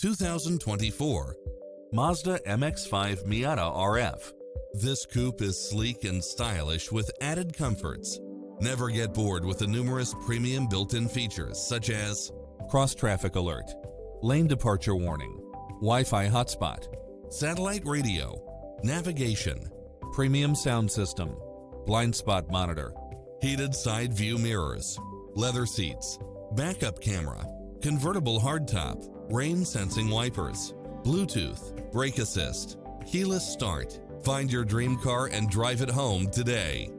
2024 Mazda MX-5 Miata RF. This coupe is sleek and stylish with added comforts. Never get bored with the numerous premium built-in features such as cross-traffic alert, lane departure warning, Wi-Fi hotspot, satellite radio, navigation, premium sound system, blind spot monitor, heated side view mirrors, leather seats, backup camera, convertible hardtop, rain sensing wipers, Bluetooth, brake assist, keyless start. Find your dream car and drive it home today.